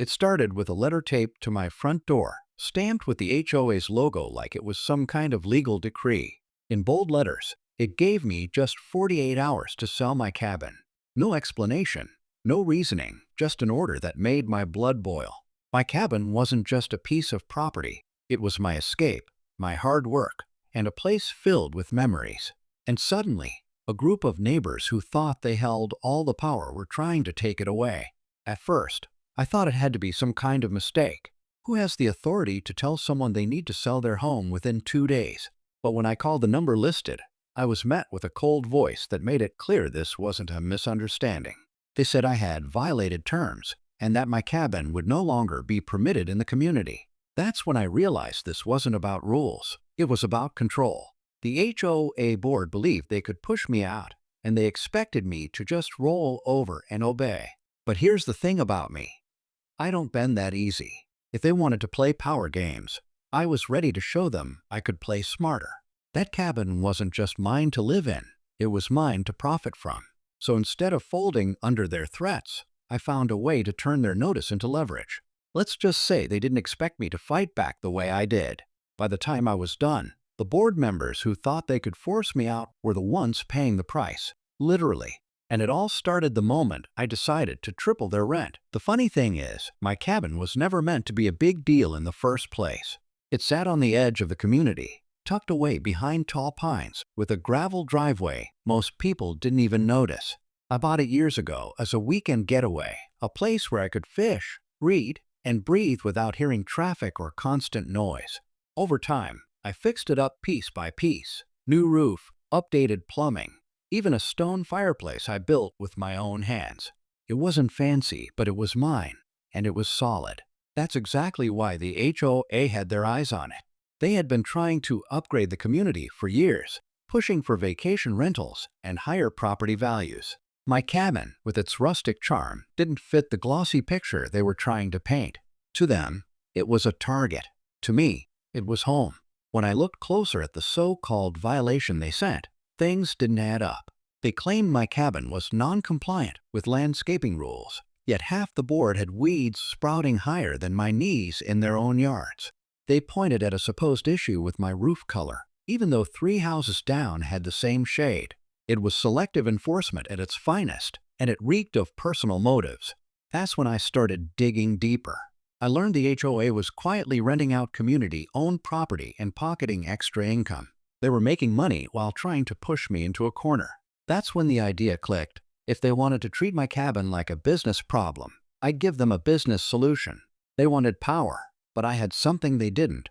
It started with a letter taped to my front door, stamped with the HOA's logo like it was some kind of legal decree. In bold letters, it gave me just 48 hours to sell my cabin. No explanation, no reasoning, just an order that made my blood boil. My cabin wasn't just a piece of property. It was my escape, my hard work, and a place filled with memories. And suddenly, a group of neighbors who thought they held all the power were trying to take it away. At first, I thought it had to be some kind of mistake. Who has the authority to tell someone they need to sell their home within 2 days? But when I called the number listed, I was met with a cold voice that made it clear this wasn't a misunderstanding. They said I had violated terms and that my cabin would no longer be permitted in the community. That's when I realized this wasn't about rules. It was about control. The HOA board believed they could push me out, and they expected me to just roll over and obey. But here's the thing about me. I don't bend that easy. If they wanted to play power games, I was ready to show them I could play smarter. That cabin wasn't just mine to live in, it was mine to profit from. So instead of folding under their threats, I found a way to turn their notice into leverage. Let's just say they didn't expect me to fight back the way I did. By the time I was done, the board members who thought they could force me out were the ones paying the price, literally. And it all started the moment I decided to triple their rent. The funny thing is, my cabin was never meant to be a big deal in the first place. It sat on the edge of the community, tucked away behind tall pines, with a gravel driveway most people didn't even notice. I bought it years ago as a weekend getaway, a place where I could fish, read, and breathe without hearing traffic or constant noise. Over time, I fixed it up piece by piece. New roof, updated plumbing, even a stone fireplace I built with my own hands. It wasn't fancy, but it was mine, and it was solid. That's exactly why the HOA had their eyes on it. They had been trying to upgrade the community for years, pushing for vacation rentals and higher property values. My cabin, with its rustic charm, didn't fit the glossy picture they were trying to paint. To them, it was a target. To me, it was home. When I looked closer at the so-called violation they sent, things didn't add up. They claimed my cabin was non-compliant with landscaping rules, yet half the board had weeds sprouting higher than my knees in their own yards. They pointed at a supposed issue with my roof color, even though 3 houses down had the same shade. It was selective enforcement at its finest, and it reeked of personal motives. That's when I started digging deeper. I learned the HOA was quietly renting out community-owned property and pocketing extra income. They were making money while trying to push me into a corner. That's when the idea clicked. If they wanted to treat my cabin like a business problem, I'd give them a business solution. They wanted power, but I had something they didn't.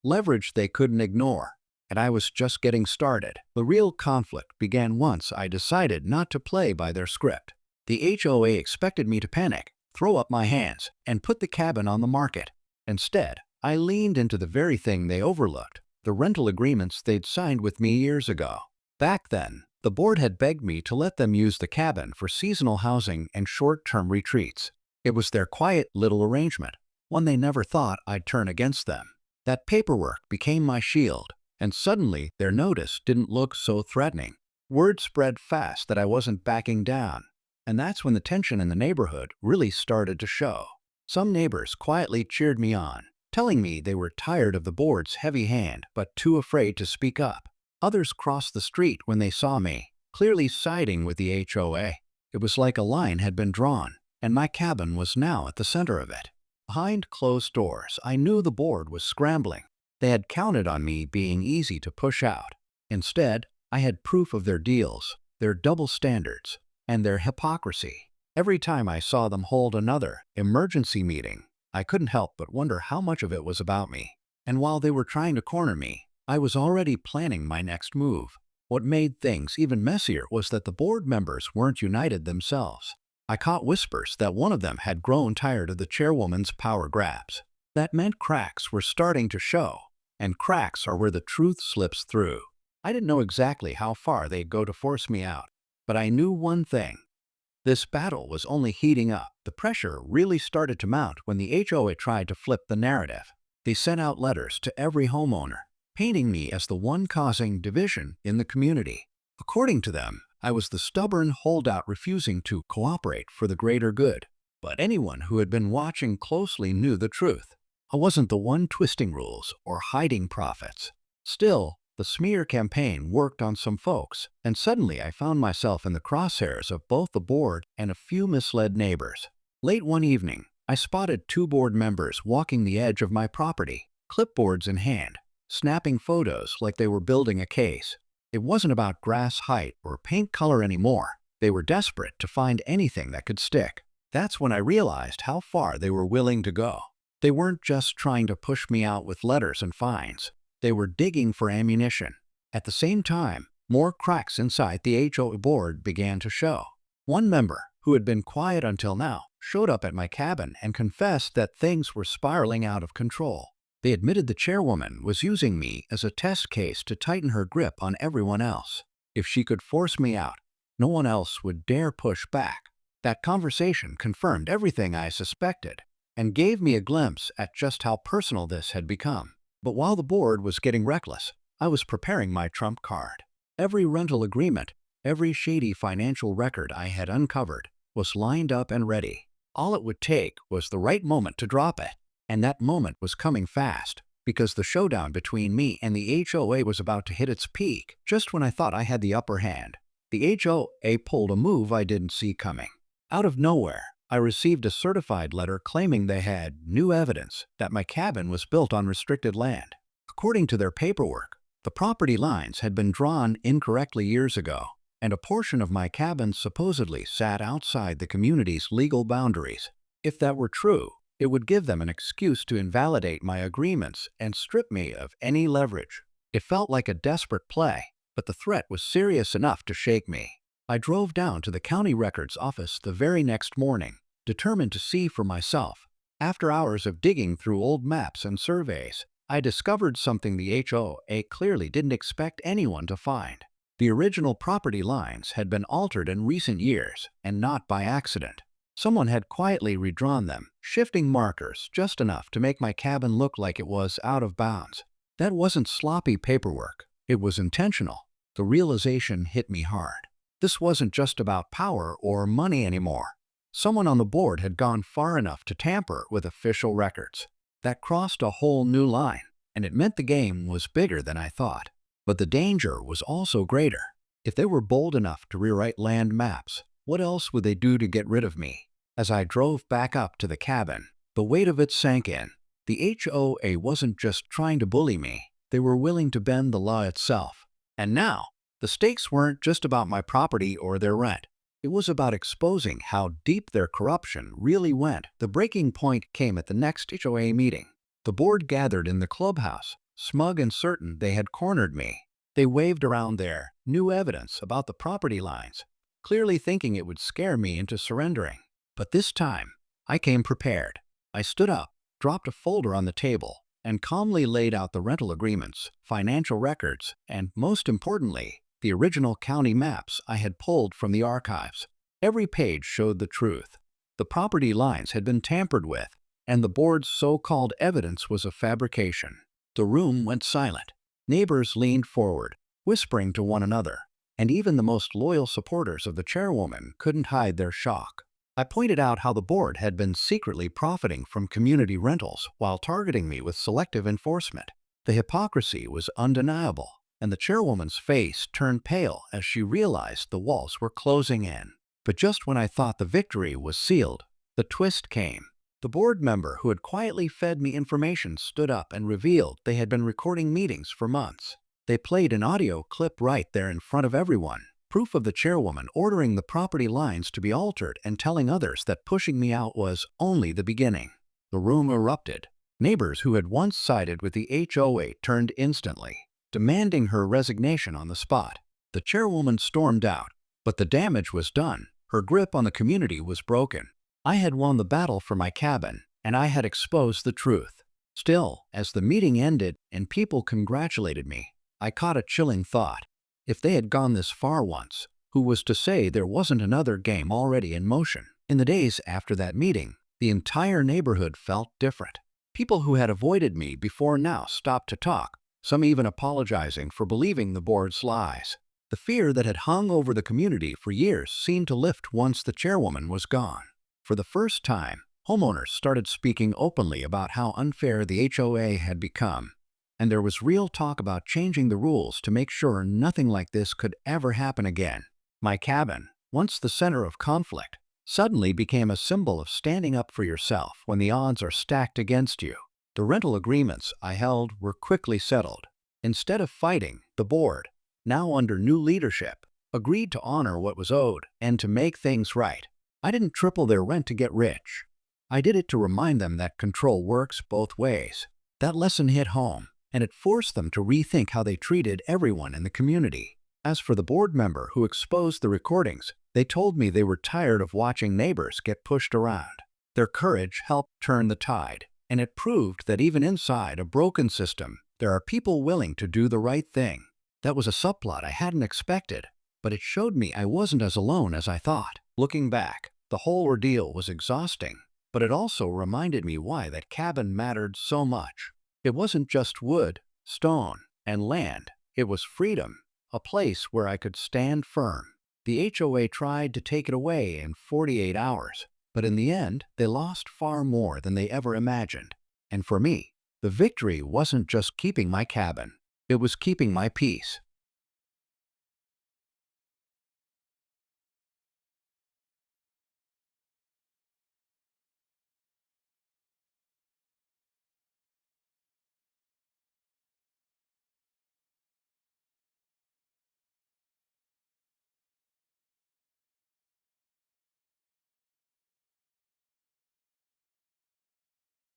Leverage they couldn't ignore. And I was just getting started. The real conflict began once I decided not to play by their script. The HOA expected me to panic, throw up my hands, and put the cabin on the market. Instead, I leaned into the very thing they overlooked, the rental agreements they'd signed with me years ago. Back then, the board had begged me to let them use the cabin for seasonal housing and short-term retreats. It was their quiet little arrangement, one they never thought I'd turn against them. That paperwork became my shield. And suddenly, their notice didn't look so threatening. Word spread fast that I wasn't backing down. And that's when the tension in the neighborhood really started to show. Some neighbors quietly cheered me on, telling me they were tired of the board's heavy hand but too afraid to speak up. Others crossed the street when they saw me, clearly siding with the HOA. It was like a line had been drawn, and my cabin was now at the center of it. Behind closed doors, I knew the board was scrambling. They had counted on me being easy to push out. Instead, I had proof of their deals, their double standards, and their hypocrisy. Every time I saw them hold another emergency meeting, I couldn't help but wonder how much of it was about me. And while they were trying to corner me, I was already planning my next move. What made things even messier was that the board members weren't united themselves. I caught whispers that one of them had grown tired of the chairwoman's power grabs. That meant cracks were starting to show, and cracks are where the truth slips through. I didn't know exactly how far they'd go to force me out, but I knew one thing. This battle was only heating up. The pressure really started to mount when the HOA tried to flip the narrative. They sent out letters to every homeowner, painting me as the one causing division in the community. According to them, I was the stubborn holdout refusing to cooperate for the greater good. but anyone who had been watching closely knew the truth. I wasn't the one twisting rules or hiding profits. Still, the smear campaign worked on some folks, and suddenly I found myself in the crosshairs of both the board and a few misled neighbors. Late one evening, I spotted two board members walking the edge of my property, clipboards in hand, snapping photos like they were building a case. It wasn't about grass height or paint color anymore. They were desperate to find anything that could stick. That's when I realized how far they were willing to go. They weren't just trying to push me out with letters and fines. They were digging for ammunition. At the same time, more cracks inside the HOA board began to show. One member, who had been quiet until now, showed up at my cabin and confessed that things were spiraling out of control. They admitted the chairwoman was using me as a test case to tighten her grip on everyone else. If she could force me out, no one else would dare push back. That conversation confirmed everything I suspected and gave me a glimpse at just how personal this had become. But while the board was getting reckless, I was preparing my trump card. Every rental agreement, every shady financial record I had uncovered was lined up and ready. All it would take was the right moment to drop it. And that moment was coming fast, because the showdown between me and the HOA was about to hit its peak just when I thought I had the upper hand. The HOA pulled a move I didn't see coming. Out of nowhere, I received a certified letter claiming they had new evidence that my cabin was built on restricted land. According to their paperwork, the property lines had been drawn incorrectly years ago, and a portion of my cabin supposedly sat outside the community's legal boundaries. If that were true, it would give them an excuse to invalidate my agreements and strip me of any leverage. It felt like a desperate play, but the threat was serious enough to shake me. I drove down to the county records office the very next morning, determined to see for myself. After hours of digging through old maps and surveys, I discovered something the HOA clearly didn't expect anyone to find. The original property lines had been altered in recent years, and not by accident. Someone had quietly redrawn them, shifting markers just enough to make my cabin look like it was out of bounds. That wasn't sloppy paperwork. It was intentional. The realization hit me hard. This wasn't just about power or money anymore. Someone on the board had gone far enough to tamper with official records. That crossed a whole new line, and it meant the game was bigger than I thought. But the danger was also greater. If they were bold enough to rewrite land maps, what else would they do to get rid of me? As I drove back up to the cabin, the weight of it sank in. The HOA wasn't just trying to bully me. They were willing to bend the law itself. And now, the stakes weren't just about my property or their rent. It was about exposing how deep their corruption really went. The breaking point came at the next HOA meeting. The board gathered in the clubhouse, smug and certain they had cornered me. They waved around their new evidence about the property lines, clearly thinking it would scare me into surrendering. But this time, I came prepared. I stood up, dropped a folder on the table, and calmly laid out the rental agreements, financial records, and, most importantly, the original county maps I had pulled from the archives. Every page showed the truth. The property lines had been tampered with, and the board's so-called evidence was a fabrication. The room went silent. Neighbors leaned forward, whispering to one another, and even the most loyal supporters of the chairwoman couldn't hide their shock. I pointed out how the board had been secretly profiting from community rentals while targeting me with selective enforcement. The hypocrisy was undeniable, and the chairwoman's face turned pale as she realized the walls were closing in. But just when I thought the victory was sealed, the twist came. The board member who had quietly fed me information stood up and revealed they had been recording meetings for months. They played an audio clip right there in front of everyone. Proof of the chairwoman ordering the property lines to be altered and telling others that pushing me out was only the beginning. The room erupted. Neighbors who had once sided with the HOA turned instantly, demanding her resignation on the spot. The chairwoman stormed out, but the damage was done. Her grip on the community was broken. I had won the battle for my cabin, and I had exposed the truth. Still, as the meeting ended and people congratulated me, I caught a chilling thought. If they had gone this far once, who was to say there wasn't another game already in motion? In the days after that meeting, the entire neighborhood felt different. People who had avoided me before now stopped to talk, some even apologizing for believing the board's lies. The fear that had hung over the community for years seemed to lift once the chairwoman was gone. For the first time, homeowners started speaking openly about how unfair the HOA had become, and there was real talk about changing the rules to make sure nothing like this could ever happen again. My cabin, once the center of conflict, suddenly became a symbol of standing up for yourself when the odds are stacked against you. The rental agreements I held were quickly settled. Instead of fighting, the board, now under new leadership, agreed to honor what was owed and to make things right. I didn't triple their rent to get rich. I did it to remind them that control works both ways. That lesson hit home, and it forced them to rethink how they treated everyone in the community. As for the board member who exposed the recordings, they told me they were tired of watching neighbors get pushed around. Their courage helped turn the tide, and it proved that even inside a broken system, there are people willing to do the right thing. That was a subplot I hadn't expected, but it showed me I wasn't as alone as I thought. Looking back, the whole ordeal was exhausting, but it also reminded me why that cabin mattered so much. It wasn't just wood, stone, and land. It was freedom, a place where I could stand firm. The HOA tried to take it away in 48 hours, but in the end, they lost far more than they ever imagined. And for me, the victory wasn't just keeping my cabin. It was keeping my peace.